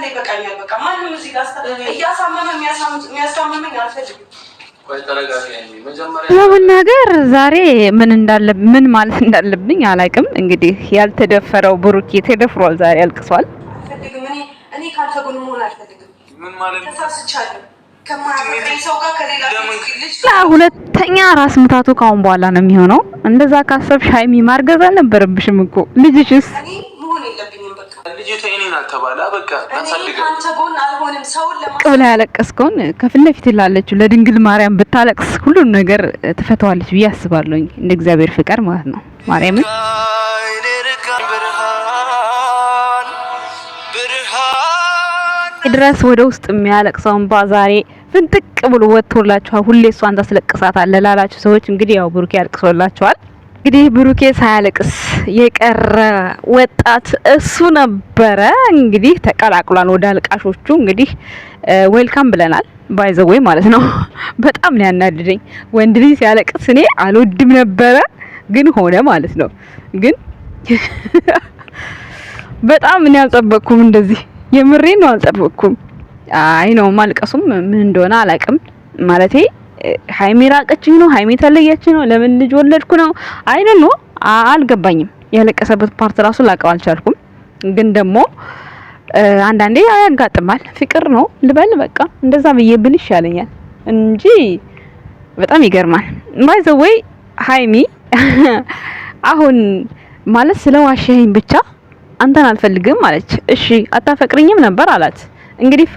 ይበቃኛል። በቃ ማንም እዚህ ጋር እያሳመመ የሚያሳምመኝ አልፈልግም። ለመናገር ዛሬ ምን ማለት እንዳለብኝ አላውቅም። እንግዲህ ያልተደፈረው ብሩኬ ተደፍሯል። ዛሬ አልቅሷል። እኔ ካንተ ጎን መሆን አልፈልግም። ምን ማለት ተሳስቻለሁ ከማያፈቅረኝ ሰው ጋር ከሌላ ልጅ ሁለተኛ ራስ ምታቱ ካሁን በኋላ ነው የሚሆነው። እንደዛ ካሰብሽ ሃይሚ ማርገዝ አልነበረብሽም እኮ ልጅሽስ መሆን የለብኝም። በቃ ልጅቷ የኔን አልተባለ በቃ ታሳድገ ካንተ ጎን አልሆንም። ሰውን ቅብላ ያለቀስከውን ከፊት ለፊት ላለችው ለድንግል ማርያም ብታለቅስ ሁሉን ነገር ትፈታዋለች ብዬ አስባለሁኝ። እንደ እግዚአብሔር ፍቃድ ማለት ነው። ማርያምን ድረስ ወደ ውስጥ የሚያለቅሰውን ባዛሬ ፍንጥቅ ብሎ ወጥቶላችኋል። ሁሌ እሷን ታስለቅሳታለህ ላላችሁ ሰዎች እንግዲህ ያው ብሩኬ ያልቅሶላችኋል። እንግዲህ ብሩኬ ሳያለቅስ የቀረ ወጣት እሱ ነበረ። እንግዲህ ተቀላቅሏል ወደ አልቃሾቹ። እንግዲህ ዌልካም ብለናል። ባይ ዘ ዌይ ማለት ነው። በጣም ነው ያናድደኝ ወንድ ልጅ ሲያለቅስ። እኔ አልወድም ነበረ ግን ሆነ ማለት ነው። ግን በጣም እኔ አልጠበቅኩም እንደዚህ የምሬን ነው አልጠበቅኩም። አይ ነው ማልቀሱም ምን እንደሆነ አላውቅም። ማለቴ ሃይሚ ራቀችኝ ነው ሃይሚ ተለየችኝ ነው ለምን ልጅ ወለድኩ ነው አይ ነው አልገባኝም። ያለቀሰበት ፓርት ራሱ ላቀው አልቻልኩም። ግን ደግሞ አንዳንዴ ያጋጥማል። ፍቅር ነው ልበል በቃ እንደዛ ብዬ ብል ይሻለኛል እንጂ በጣም ይገርማል። ባይ ዘ ዌይ ሃይሚ አሁን ማለት ስለዋሸኝ ብቻ አንተን አልፈልግም አለች። እሺ አታፈቅርኝም ነበር አላት። እንግዲህ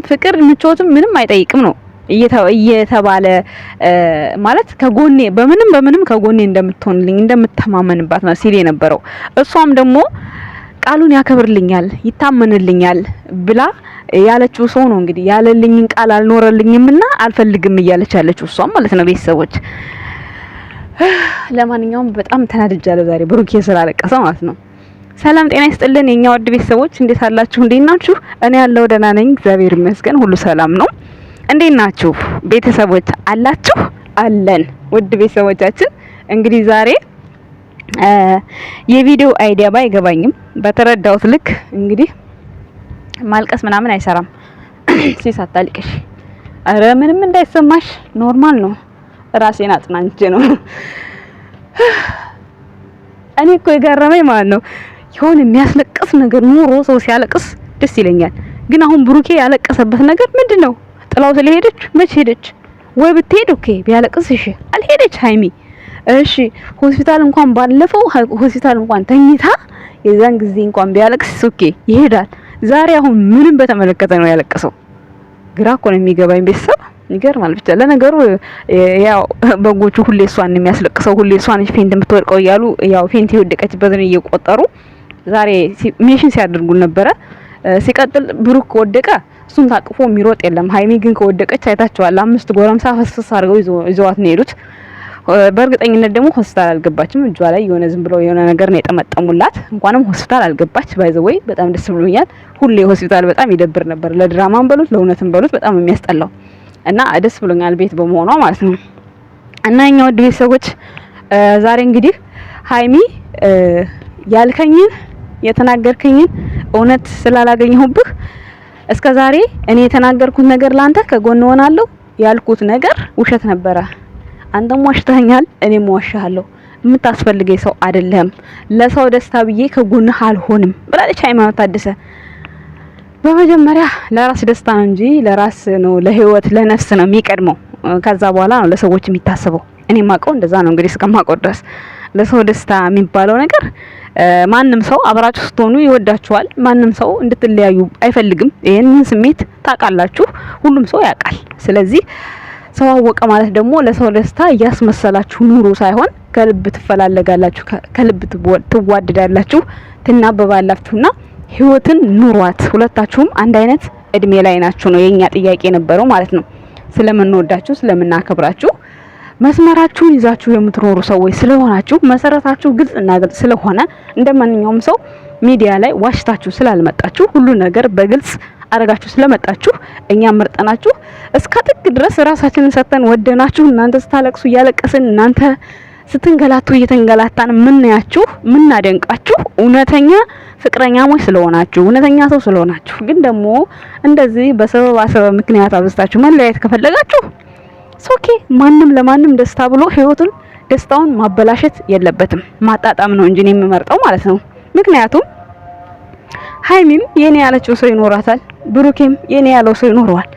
ፍቅር ምቾትም ምንም አይጠይቅም ነው እየተባለ ማለት ከጎኔ በምንም ከጎኔ እንደምትሆንልኝ እንደምትተማመንባት ነው ሲል የነበረው። እሷም ደግሞ ቃሉን ያከብርልኛል ይታመንልኛል ብላ ያለችው ሰው ነው። እንግዲህ ያለልኝን ቃል አልኖረልኝምና አልፈልግም እያለች ያለችው እሷም ማለት ነው። ቤተሰቦች ለማንኛውም በጣም ተናድጃለሁ ዛሬ ብሩኬ ስላለቀሰ ማለት ነው። ሰላም ጤና ይስጥልን የኛ ወድ ቤተሰቦች እንዴት አላችሁ? እንዴት ናችሁ? እኔ ያለው ደህና ነኝ እግዚአብሔር ይመስገን ሁሉ ሰላም ነው። እንዴት ናችሁ ቤተሰቦች? አላችሁ አለን። ውድ ቤተሰቦቻችን እንግዲህ ዛሬ የቪዲዮ አይዲያ ባይገባኝም በተረዳሁት ልክ እንግዲህ ማልቀስ ምናምን አይሰራም። ሲሳታልቅሽ አረ ምንም እንዳይሰማሽ ኖርማል ነው። ራሴን አጽናንቼ ነው። እኔ እኮ የገረመኝ ማለት ነው የሆነ የሚያስለቅስ ነገር ኑሮ ሰው ሲያለቅስ ደስ ይለኛል። ግን አሁን ብሩኬ ያለቀሰበት ነገር ምንድነው? ጥላው ስለሄደች መቼ ሄደች? ወይ ብትሄድ ኦኬ ቢያለቅስ እሺ፣ አልሄደች ሃይሚ እሺ። ሆስፒታል እንኳን ባለፈው ሆስፒታል እንኳን ተኝታ የዛን ጊዜ እንኳን ቢያለቅስ ኦኬ ይሄዳል። ዛሬ አሁን ምንም በተመለከተ ነው ያለቀሰው። ግራ እኮ ነው የሚገባኝ ቤተሰብ ይገርማል። ብቻ ለነገሩ ያው በጎቹ ሁሌ እሷን የሚያስለቅሰው ሁሌ እሷን ፌንት የምትወድቀው እያሉ ያው ፌንት የወደቀችበትን እየቆጠሩ ዛሬ ሜሽን ሲያደርጉ ነበረ። ሲቀጥል ብሩክ ወደቀ እሱን ታቅፎ የሚሮጥ የለም። ሃይሚ ግን ከወደቀች አይታችኋል። 5 ጎረምሳ ፈስፈስ አድርገው ይዘዋት ነው የሄዱት። በእርግጠኝነት ደግሞ ሆስፒታል አልገባችም። እጇ ላይ የሆነ ዝም ብሎ የሆነ ነገር ነው የጠመጠሙላት። እንኳንም ሆስፒታል አልገባች። ባይ ዘ ዌይ በጣም ደስ ብሎኛል። ሁሌ ሆስፒታል በጣም ይደብር ነበር። ለድራማም በሉት ለእውነትም በሉት በጣም የሚያስጠላው እና ደስ ብሎኛል ቤት በመሆኗ ማለት ነው። እና እኛ ወድ ቤተሰቦች ዛሬ እንግዲህ ሃይሚ ያልከኝን የተናገርከኝን እውነት ስላላገኘሁብህ እስከዛሬ እኔ የተናገርኩት ነገር ላንተ ከጎን ሆናለሁ ያልኩት ነገር ውሸት ነበረ። አንተም ዋሽተኛል እኔም ዋሽሃለሁ። የምታስፈልገኝ ሰው አይደለም። ለሰው ደስታ ብዬ ከጎንህ አልሆንም ብላለች ሃይማኖት ታደሰ። በመጀመሪያ ለራስ ደስታ ነው እንጂ ለራስ ነው ለህይወት ለነፍስ ነው የሚቀድመው። ከዛ በኋላ ነው ለሰዎች የሚታሰበው። እኔ ማቀው እንደዛ ነው እንግዲህ እስከማቀው ድረስ ለሰው ደስታ የሚባለው ነገር ማንም ሰው አብራችሁ ስትሆኑ ይወዳችኋል። ማንም ሰው እንድትለያዩ አይፈልግም። ይሄንን ስሜት ታውቃላችሁ፣ ሁሉም ሰው ያውቃል። ስለዚህ ሰው አወቀ ማለት ደግሞ ለሰው ደስታ እያስመሰላችሁ ኑሩ ሳይሆን ከልብ ትፈላለጋላችሁ፣ ከልብ ትዋደዳላችሁ፣ ትናበባላችሁና ህይወትን ኑሯት። ሁለታችሁም አንድ አይነት እድሜ ላይ ናችሁ ነው የኛ ጥያቄ ነበረው ማለት ነው። ስለምንወዳችሁ ስለምናከብራችሁ መስመራችሁን ይዛችሁ የምትኖሩ ሰዎች ስለሆናችሁ መሰረታችሁ ግልጽና ግልጽ ስለሆነ እንደማንኛውም ሰው ሚዲያ ላይ ዋሽታችሁ ስላልመጣችሁ ሁሉ ነገር በግልጽ አረጋችሁ ስለመጣችሁ እኛ መርጠናችሁ እስከ ጥግ ድረስ ራሳችንን ሰተን ወደናችሁ እናንተ ስታለቅሱ እያለቀስን እናንተ ስትንገላቱ እየተንገላታን ምናያችሁ ምናደንቃችሁ እውነተኛ ፍቅረኛሞች ስለሆናችሁ እውነተኛ ሰው ስለሆናችሁ። ግን ደግሞ እንደዚህ በሰበብ ምክንያት አብዝታችሁ መለያየት ከፈለጋችሁ ኦኬ። ማንም ለማንም ደስታ ብሎ ህይወቱን ደስታውን ማበላሸት የለበትም። ማጣጣም ነው እንጂ እኔ የምመርጠው ማለት ነው። ምክንያቱም ሃይሚም የኔ ያለችው ሰው ይኖራታል፣ ብሩኬም የኔ ያለው ሰው ይኖረዋል።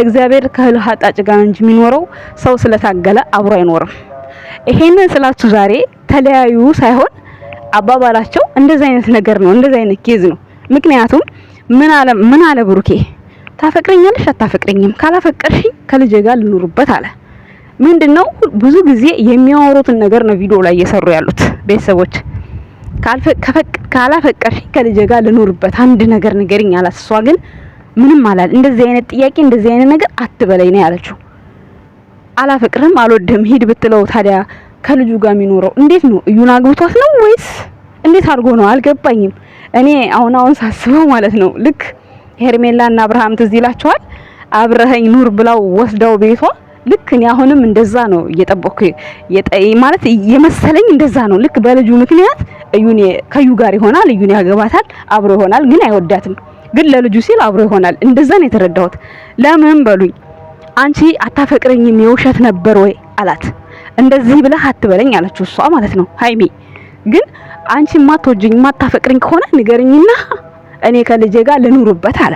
እግዚአብሔር ከህልህ አጣጭ ጋር እንጂ የሚኖረው ሰው ስለታገለ አብሮ አይኖርም። ይሄንን ስላችሁ ዛሬ ተለያዩ ሳይሆን አባባላቸው እንደዚህ አይነት ነገር ነው፣ እንደዚህ አይነት ኬዝ ነው። ምክንያቱም ምን አለ ብሩኬ፣ ታፈቅረኛለሽ አታፈቅረኝም? ካላፈቀርሽኝ ከልጄ ጋር ልኑርበት አለ። ምንድነው ብዙ ጊዜ የሚያወሩትን ነገር ነው ቪዲዮ ላይ እየሰሩ ያሉት ቤተሰቦች። ካላፈቀርሽኝ ከልጄ ጋር ልኑርበት አንድ ነገር ንገሪኝ አላት። እሷ ግን ምንም አላል። እንደዚህ አይነት ጥያቄ እንደዚህ አይነት ነገር አትበለኝ ነው ያለችው። አላፈቅርም አልወድም ሂድ ብትለው ታዲያ ከልጁ ጋር የሚኖረው እንዴት ነው? እዩን አግብቷት ነው ወይስ እንዴት አድርጎ ነው? አልገባኝም። እኔ አሁን ሳስበው ማለት ነው ልክ ሄርሜላና አብርሃም ትዝ ይላቸዋል አብረኸኝ ኑር ብላው ወስዳው ቤቷ። ልክ እኔ አሁንም እንደዛ ነው እየጠበኩ ማለት የመሰለኝ እንደዛ ነው። ልክ በልጁ ምክንያት እዩን ከዩ ጋር ይሆናል፣ እዩን ያገባታል፣ አብሮ ይሆናል። ግን አይወዳትም፣ ግን ለልጁ ሲል አብሮ ይሆናል። እንደዛ ነው የተረዳሁት። ለምን በሉኝ፣ አንቺ አታፈቅረኝም የውሸት ነበር ወይ አላት። እንደዚህ ብለህ አትበለኝ አለችው እሷ ማለት ነው ሃይሚ። ግን አንቺ ማትወጂኝ ማታፈቅረኝ ከሆነ ንገርኝና እኔ ከልጄ ጋር ልኑርበት አለ።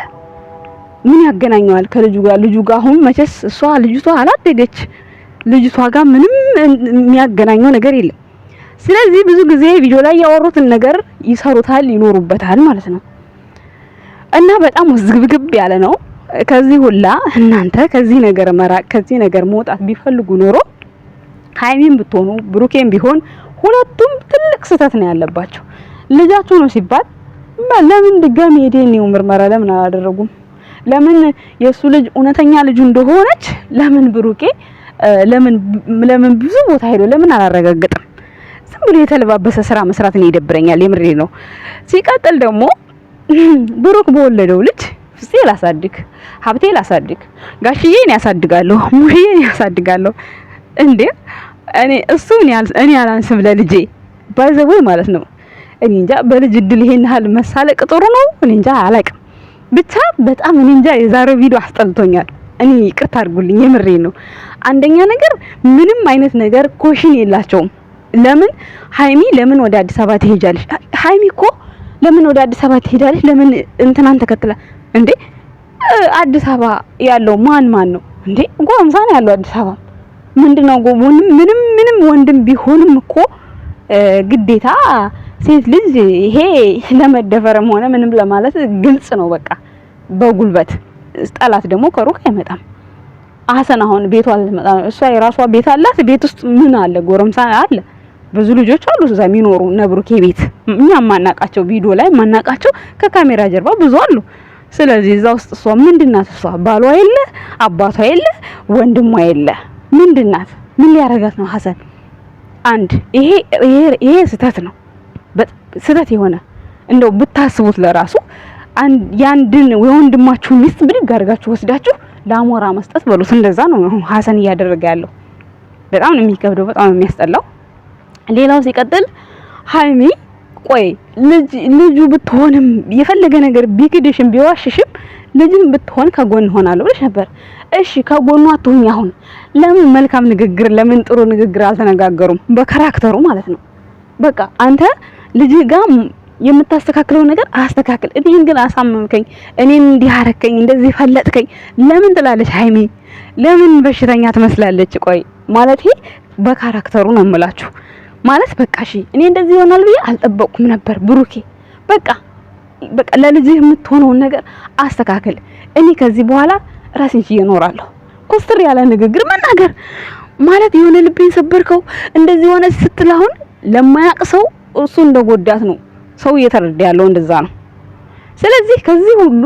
ምን ያገናኘዋል ከልጁ ጋር? ልጁ ጋር አሁን መቼስ እሷ ልጅቷ አላደገች፣ ልጅቷ ጋር ምንም የሚያገናኘው ነገር የለም። ስለዚህ ብዙ ጊዜ ቪዲዮ ላይ ያወሩትን ነገር ይሰሩታል፣ ይኖሩበታል ማለት ነው። እና በጣም ውዝግብግብ ያለ ነው። ከዚህ ሁላ እናንተ ከዚህ ነገር መራቅ ከዚህ ነገር መውጣት ቢፈልጉ ኖሮ ሃይሚን ብትሆኑ ብሩኬን ቢሆን ሁለቱም ትልቅ ስህተት ነው ያለባቸው። ልጃችሁ ነው ሲባል ለምን ድጋሚ የዲኤንኤው ምርመራ ለምን አላደረጉም? ለምን የሱ ልጅ እውነተኛ ልጁ እንደሆነች ለምን ብሩኬ ለምን ብዙ ቦታ ሄዶ ለምን አላረጋገጠም? ዝም ብሎ የተለባበሰ ስራ መስራት ነው ይደብረኛል። የምሬ ነው። ሲቀጥል ደግሞ ብሩክ በወለደው ልጅ ፍፄ ላሳድግ፣ ሀብቴ ላሳድግ፣ ጋሽዬን ያሳድጋለሁ፣ ሙሽዬን ያሳድጋለሁ እንዴ እኔ አላንስም ለልጄ ባይዘው ማለት ነው። እኔ እንጃ በልጅ እድል ይሄን ያህል መሳለቅ ጥሩ ነው? እኔ እንጃ አላቅም። ብቻ በጣም እኔ እንጃ የዛሬው ቪዲዮ አስጠልቶኛል። እኔ ይቅርታ አድርጉልኝ፣ የምሬ ነው። አንደኛ ነገር ምንም አይነት ነገር ኮሽን የላቸውም። ለምን ሃይሚ ለምን ወደ አዲስ አበባ ትሄጃለሽ? ሃይሚ እኮ ለምን ወደ አዲስ አበባ ትሄዳለሽ? ለምን እንትናን ተከትላ እንዴ? አዲስ አበባ ያለው ማን ነው እንዴ? ጎረምሳ ነው ያለው አዲስ አበባ። ምንድነው ምንም ወንድም ቢሆንም እኮ ግዴታ ሴት ልጅ ይሄ ለመደፈርም ሆነ ምንም ለማለት ግልጽ ነው። በቃ በጉልበት ጠላት ደግሞ ከሩቅ አይመጣም። አሰን አሁን ቤቷ አልመጣ ነው። እሷ የራሷ ቤት አላት። ቤት ውስጥ ምን አለ? ጎረምሳ አለ፣ ብዙ ልጆች አሉ እዛ የሚኖሩ ነብሩኬ ቤት። እኛ ማናቃቸው ቪዲዮ ላይ ማናቃቸው ከካሜራ ጀርባ ብዙ አሉ። ስለዚህ እዛ ውስጥ እሷ ምንድናት? እሷ ባሏ የለ፣ አባቷ የለ፣ ወንድሟ የለ። ምንድናት? ምን ሊያረጋት ነው ሀሰን? አንድ ይሄ ስህተት ነው። ስህተት የሆነ እንደው ብታስቡት ለራሱ ያንድን ወንድማችሁ ሚስት ብድግ አድርጋችሁ ወስዳችሁ ለአሞራ መስጠት በሉት። እንደዛ ነው ሀሰን እያደረገ ያለው። በጣም ነው የሚከብደው፣ በጣም ነው የሚያስጠላው። ሌላው ሲቀጥል ሃይሚ ቆይ ልጁ ብትሆንም የፈለገ ነገር ቢክድሽም ቢዋሽሽም ልጅን ብትሆን ከጎን ሆናለሁ ብለሽ ነበር። እሺ ከጎኑ አትሁኝ። አሁን ለምን መልካም ንግግር ለምን ጥሩ ንግግር አልተነጋገሩም? በካራክተሩ ማለት ነው። በቃ አንተ ልጅ ጋር የምታስተካክለው ነገር አስተካክል። እኔን ግን አሳመምከኝ፣ እኔን እንዲህ አረከኝ፣ እንደዚህ ፈለጥከኝ ለምን ትላለች ሃይሚ? ለምን በሽተኛ ትመስላለች? ቆይ ማለት ይሄ በካራክተሩ ነው የምላችሁ። ማለት በቃ እሺ እኔ እንደዚህ ይሆናል ብዬ አልጠበቅኩም ነበር ብሩኬ። በቃ ለልጅህ የምትሆነውን ነገር አስተካክል። እኔ ከዚህ በኋላ ራሴን ችዬ እኖራለሁ። ኮስተር ያለ ንግግር መናገር ማለት የሆነ ልቤን ሰበርከው እንደዚህ ሆነ ስትል አሁን ለማያቅ ሰው እሱ እንደጎዳት ነው ሰው እየተረዳ ያለው፣ እንደዛ ነው። ስለዚህ ከዚህ ሁሉ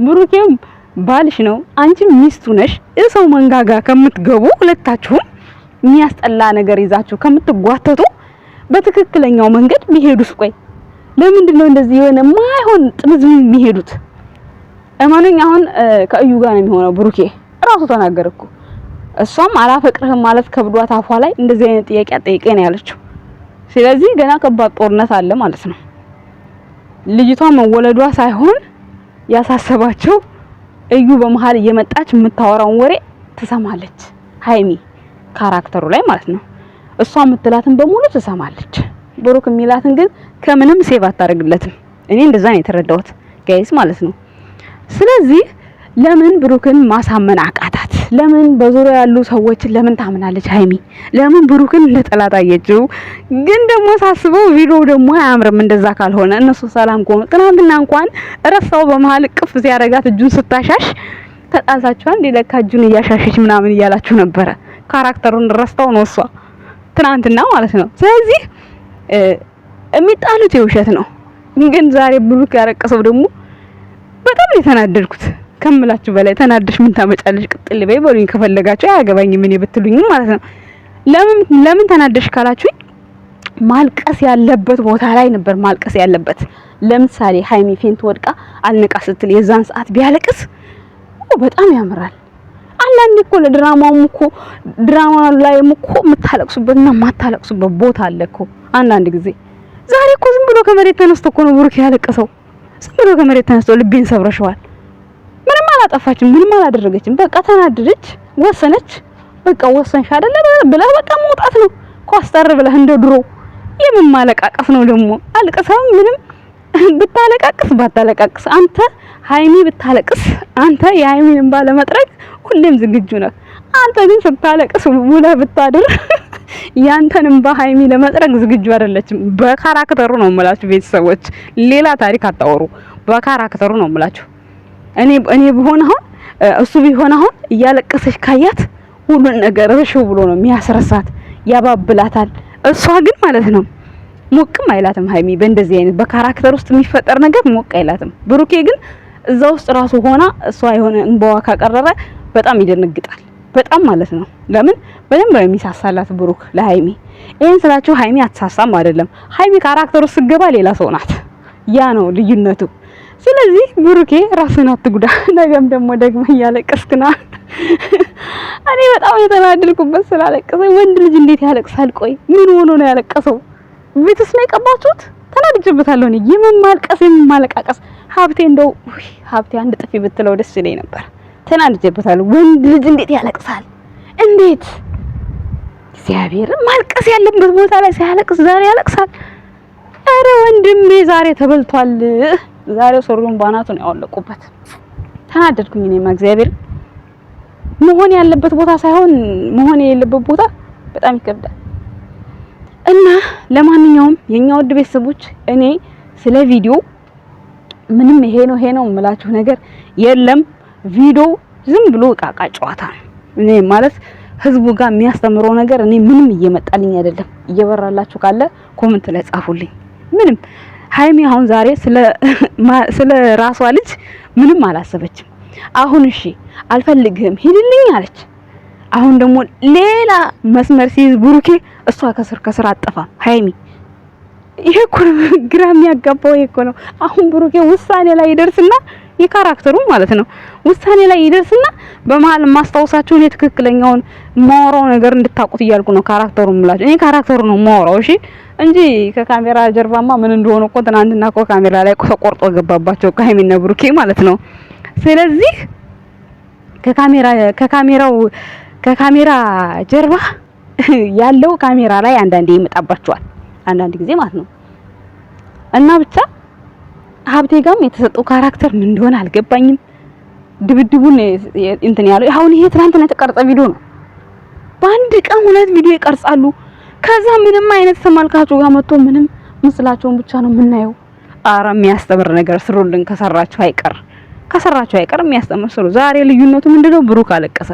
ብሩኬም ባልሽ ነው፣ አንቺም ሚስቱ ነሽ። እሰው መንጋጋ ከምትገቡ ሁለታችሁም የሚያስጠላ ነገር ይዛችሁ ከምትጓተቱ በትክክለኛው መንገድ ቢሄዱስ? ቆይ ለምንድን ነው እንደዚህ የሆነ ማይሆን ጥምዝም የሚሄዱት? እማኑኝ አሁን ከእዩ ጋር ነው የሚሆነው። ብሩኬ ራሱ ተናገረ እኮ እሷም አላፈቅርህም ማለት ከብዷት አፏ ላይ እንደዚህ አይነት ጥያቄ አጠይቀኝ ነው ያለችው። ስለዚህ ገና ከባድ ጦርነት አለ ማለት ነው። ልጅቷ መወለዷ ሳይሆን ያሳሰባቸው እዩ በመሃል እየመጣች የምታወራውን ወሬ ትሰማለች። ሃይሚ ካራክተሩ ላይ ማለት ነው። እሷ የምትላትን በሙሉ ትሰማለች። ብሩክ የሚላትን ግን ከምንም ሴቭ አታደርግለትም። እኔ እንደዛ ነው የተረዳሁት ጋይስ ማለት ነው። ስለዚህ ለምን ብሩክን ማሳመን አቃታት? ለምን በዙሪያ ያሉ ሰዎችን ለምን ታምናለች ሃይሚ? ለምን ብሩክን እንደጠላት አየችው? ግን ደግሞ ሳስበው ቪዲዮ ደግሞ አያምርም እንደዛ ካልሆነ። እነሱ ሰላም ከሆኑ ትናንትና እንኳን ረሳው በመሃል ቅፍ ሲያረጋት እጁን ስታሻሽ ተጣልታችኋል እንዴ? ለካ እጁን እያሻሸች ምናምን እያላችሁ ነበረ። ካራክተሩን ረስታው ነው እሷ ትናንትና ማለት ነው። ስለዚህ የሚጣሉት የውሸት ነው። ግን ዛሬ ብሩክ ያረቀሰው ደግሞ በጣም የተናደድኩት ከምላችሁ በላይ ተናደሽ ምን ታመጫለሽ? ቅጥል በይ በሉኝ ከፈለጋችሁ አያገባኝም እኔ ብትሉኝ ማለት ነው። ለምን ተናደሽ ካላችሁኝ ማልቀስ ያለበት ቦታ ላይ ነበር ማልቀስ ያለበት። ለምሳሌ ሃይሚ ፌንት ወድቃ አልነቃ ስትል የዛን ሰዓት ቢያለቅስ በጣም ያምራል። አንዳንዴ እኮ ለድራማውም እኮ ድራማ ላይም እኮ የምታለቅሱበትና የማታለቅሱበት ቦታ አለ እኮ አንዳንድ ጊዜ። ዛሬ እኮ ዝም ብሎ ከመሬት ተነስቶ እኮ ነው ብሩክ ያለቀሰው። ዝም ብሎ ከመሬት ተነስቶ ልቤን ሰብረሽዋል። ምንም አላጠፋችም፣ ምንም አላደረገችም። በቃ ተናደደች፣ ወሰነች። በቃ ወሰንሽ አይደለ ብለህ በቃ መውጣት ነው። ኮስተር ብለህ እንደ ድሮ የምን ማለቃቀስ ነው ደግሞ? አልቀሰም ምንም ብታለቃቅስ ባታለቃቅስ አንተ ሃይሚ ብታለቅስ አንተ የሃይሚን ባለመጥረግ ሁሌም ዝግጁ ነህ። አንተ ግን ስታለቅስ ውለህ ብታድር ያንተንም በሃይሚ ለመጥረግ ዝግጁ አይደለችም። በካራክተሩ ነው የምላችሁ ቤተሰቦች፣ ሌላ ታሪክ አታወሩ። በካራክተሩ ነው የምላችሁ። እኔ ቢሆን አሁን እሱ ቢሆን አሁን እያለቀሰች ካያት ሁሉን ነገር እሺው ብሎ ነው የሚያስረሳት፣ ያባብላታል። እሷ ግን ማለት ነው ሞቅም አይላትም። ሃይሚ በእንደዚህ አይነት በካራክተር ውስጥ የሚፈጠር ነገር ሞቅ አይላትም። ብሩኬ ግን እዛ ውስጥ ራሱ ሆና እሷ የሆነ እንባዋ ካቀረረ በጣም ይደነግጣል። በጣም ማለት ነው። ለምን በደንብ ነው የሚሳሳላት ብሩክ ለሃይሚ። ይሄን ስላችሁ ሃይሚ አትሳሳም አይደለም። ሃይሚ ካራክተሩ ስገባ ሌላ ሰው ናት። ያ ነው ልዩነቱ። ስለዚህ ብሩኬ ራስህን አትጉዳ። ነገም ደግሞ እያለቀስክና እኔ በጣም የተናደድኩበት ስላለቀሰ ወንድ ልጅ እንዴት ያለቅሳል? ቆይ ምን ሆኖ ነው ያለቀሰው? ቤትስ ነው የቀባችሁት? ተናድጄበታለሁ እኔ የማልቀስ የማለቃቀስ ሀብቴ እንደው ሀብቴ አንድ ጥፊ ብትለው ደስ ይለኝ ነበር። ተናድጄበታለሁ። ወንድ ልጅ እንዴት ያለቅሳል? እንዴት እግዚአብሔር ማልቀስ ያለበት ቦታ ላይ ሳያለቅስ ዛሬ ያለቅሳል? አረ ወንድሜ ዛሬ ተበልቷል። ዛሬ ሶሩን ባናቱ ነው ያወለቁበት። ተናደድኩኝ እኔማ እግዚአብሔር። መሆን ያለበት ቦታ ሳይሆን መሆን የሌለበት ቦታ በጣም ይከብዳል። እና ለማንኛውም የኛ ውድ ቤተሰቦች እኔ ስለ ቪዲዮ ምንም ይሄ ነው የምላችሁ ነገር የለም። ቪዲዮ ዝም ብሎ ቃቃ ጨዋታ ነው። እኔ ማለት ህዝቡ ጋር የሚያስተምረው ነገር እኔ ምንም እየመጣልኝ አይደለም። እየበራላችሁ ካለ ኮሜንት ላይ ጻፉልኝ። ምንም ሃይሚ አሁን ዛሬ ስለ ራሷ ልጅ ምንም አላሰበችም። አሁን እሺ አልፈልግህም ሂድልኝ አለች። አሁን ደግሞ ሌላ መስመር ሲይዝ ብሩኬ እሷ ከስር አጠፋም ሃይሚ። ይሄ እኮ ግራ የሚያጋባው ይሄ እኮ ነው። አሁን ብሩኬ ውሳኔ ላይ ይደርስና የካራክተሩ ማለት ነው ውሳኔ ላይ ይደርስና በመሃል ማስታወሳችሁን የትክክለኛውን ማወራው ነገር እንድታቁት እያልኩ ነው። ካራክተሩን ምላችሁ እኔ ካራክተሩ ነው ማወራው እሺ፣ እንጂ ከካሜራ ጀርባማ ምን እንደሆነ እኮ ትናንትና እኮ ካሜራ ላይ ተቆርጦ ገባባቸው ሃይሚና ብሩኬ ማለት ነው። ስለዚህ ከካሜራ ጀርባ ያለው ካሜራ ላይ አንዳንዴ ይመጣባቸዋል፣ አንዳንድ ጊዜ ማለት ነው። እና ብቻ ሀብቴ ጋርም የተሰጠው ካራክተር ምን እንደሆነ አልገባኝም። ድብድቡን እንትን ያለው አሁን ይሄ ትናንትና የተቀረጸ ቪዲዮ ነው። በአንድ ቀን 2 ቪዲዮ ይቀርጻሉ። ከዛ ምንም አይነት ተመልካቹ ጋር መጥቶ ምንም ምስላቸውን ብቻ ነው የምናየው። አረ የሚያስተምር ነገር ስሩልን ከሰራችሁ አይቀር የሚያስተምር ስሩ። ዛሬ ልዩነቱ ምንድነው? ብሩክ አለቀሰ።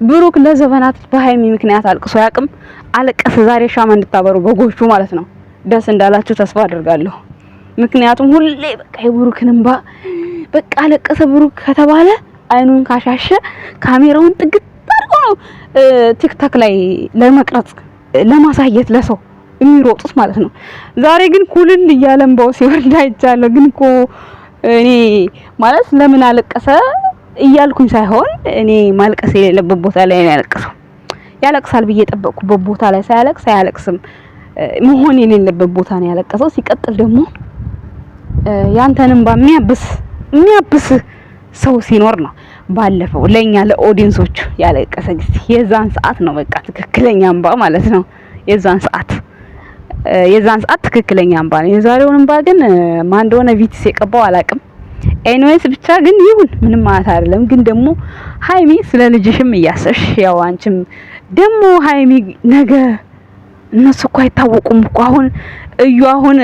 ብሩክ ለዘመናት በሃይሚ ምክንያት አልቅሶ ያቅም አለቀሰ። ዛሬ ሻማ እንድታበሩ በጎቹ ማለት ነው። ደስ እንዳላችሁ ተስፋ አደርጋለሁ። ምክንያቱም ሁሌ በቃ የብሩክን እንባ በቃ አለቀሰ ብሩክ ከተባለ አይኑን ካሻሸ ካሜራውን ጥግት አድርጎ ነው ቲክቶክ ላይ ለመቅረጽ ለማሳየት ለሰው የሚሮጡት ማለት ነው። ዛሬ ግን ኩልል እያለ እንባው ሲወርድ አይቻለሁ። ግን እኮ እኔ ማለት ለምን አለቀሰ እያልኩኝ ሳይሆን እኔ ማልቀስ የሌለበት ቦታ ላይ ነው ያለቀሰው። ያለቅሳል ብዬ የጠበቅኩበት ቦታ ላይ ሳያለቅስም መሆን የሌለበት ቦታ ነው ያለቀሰው። ሲቀጥል ደግሞ ያንተንም የሚያብስ ሰው ሲኖር ነው ባለፈው ለኛ ለኦዲየንሶቹ ያለቀሰ ጊዜ የዛን ሰዓት ነው በቃ ትክክለኛ እንባ ማለት ነው። የዛን ሰዓት ትክክለኛ እንባ ነው። የዛሬውን እንባ ግን ማን እንደሆነ ቪትስ የቀባው አላቅም። ኤኒዌይስ ብቻ ግን ይሁን ምንም ማለት አይደለም። ግን ደግሞ ሃይሚ ስለ ልጅሽም እያሰሽ ያው አንቺም ደግሞ ሃይሚ ነገ እነሱ እኮ አይታወቁም እኮ አሁን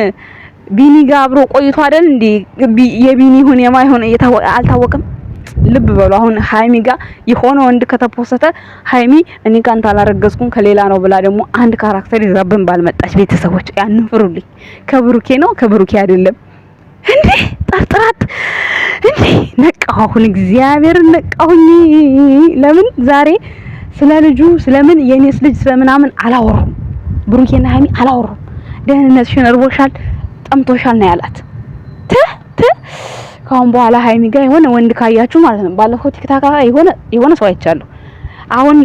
ቢኒ ጋር አብሮ ቆይቶ አይደል እንዴ የቢኒ ይሁን የማይሆን አልታወቅም። ልብ በሉ አሁን ሃይሚ ጋር የሆነ ወንድ ከተፖሰተ ሃይሚ እኔ ካንተ አላረገዝኩም ከሌላ ነው ብላ ደግሞ አንድ ካራክተር ይዛብን ባልመጣች ቤተሰቦች ያንን ፍሩልኝ። ከብሩኬ ነው ከብሩኬ አይደለም እንዴ ጠርጥራት እንዴ ነቃሁ። አሁን እግዚአብሔር ነቃሁኝ። ለምን ዛሬ ስለ ልጁ ስለምን የኔስ ልጅ ስለምናምን አላወሩም። ብሩኬና ሃይሚ አላወሩም። ደህንነትሽን እርቦሻል ጠምቶሻል ነው ያላት። ካሁን በኋላ ሃይሚ ጋር የሆነ ወንድ ካያችሁ ማለት ነው። ባለፈው ቲክታክ የሆነ ሰው አይቻለሁ። አሁን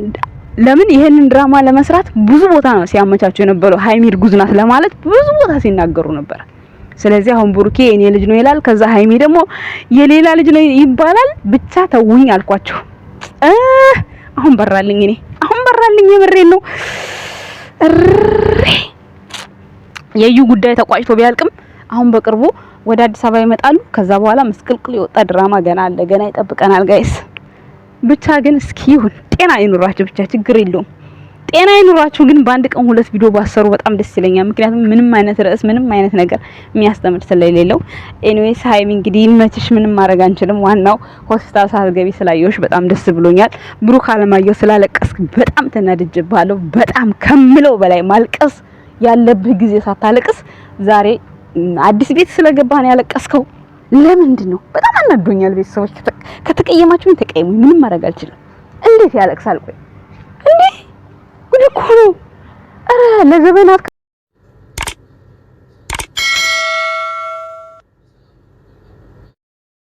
ለምን ይሄንን ድራማ ለመስራት ብዙ ቦታ ነው ሲያመቻቹ የነበረው። ሃይሚ እርጉዝ ናት ለማለት ብዙ ቦታ ሲናገሩ ነበር። ስለዚህ አሁን ብሩኬ የኔ ልጅ ነው ይላል፣ ከዛ ሃይሚ ደግሞ የሌላ ልጅ ነው ይባላል። ብቻ ተውኝ አልኳችሁ። አሁን በራልኝ የምሬን ነው። የዩ ጉዳይ ተቋጭቶ ቢያልቅም አሁን በቅርቡ ወደ አዲስ አበባ ይመጣሉ። ከዛ በኋላ መስቅልቅል የወጣ ድራማ ገና አለ፣ ገና ይጠብቀናል ጋይስ። ብቻ ግን እስኪ ይሁን ጤና ይኑራችሁ፣ ብቻ ችግር የለውም ጤና ይኑራችሁ። ግን በአንድ ቀን 2 ቪዲዮ ባሰሩ በጣም ደስ ይለኛል። ምክንያቱም ምንም አይነት ርዕስ ምንም አይነት ነገር የሚያስተምር ስለሌለው። ኤኒዌይስ ሃይሚ እንግዲህ ይመችሽ፣ ምንም ማድረግ አንችልም። ዋናው ሆስፒታል ሳትገቢ ስላየሁሽ በጣም ደስ ብሎኛል። ብሩክ አለማየሁ ስላለቀስክ በጣም ተናድጄብሃለሁ። በጣም ከምለው በላይ ማልቀስ ያለብህ ጊዜ ሳታለቅስ ዛሬ አዲስ ቤት ስለገባህ ነው ያለቀስከው። ለምንድን ነው? በጣም አናዶኛል። ቤተሰቦች ከተቀየማችሁኝ ተቀየሙኝ፣ ምንም ማድረግ አልችልም። እንዴት ያለቅሳል? ቆይ እንዴ ጉድ እኮ ነው። ኧረ ለዘመናት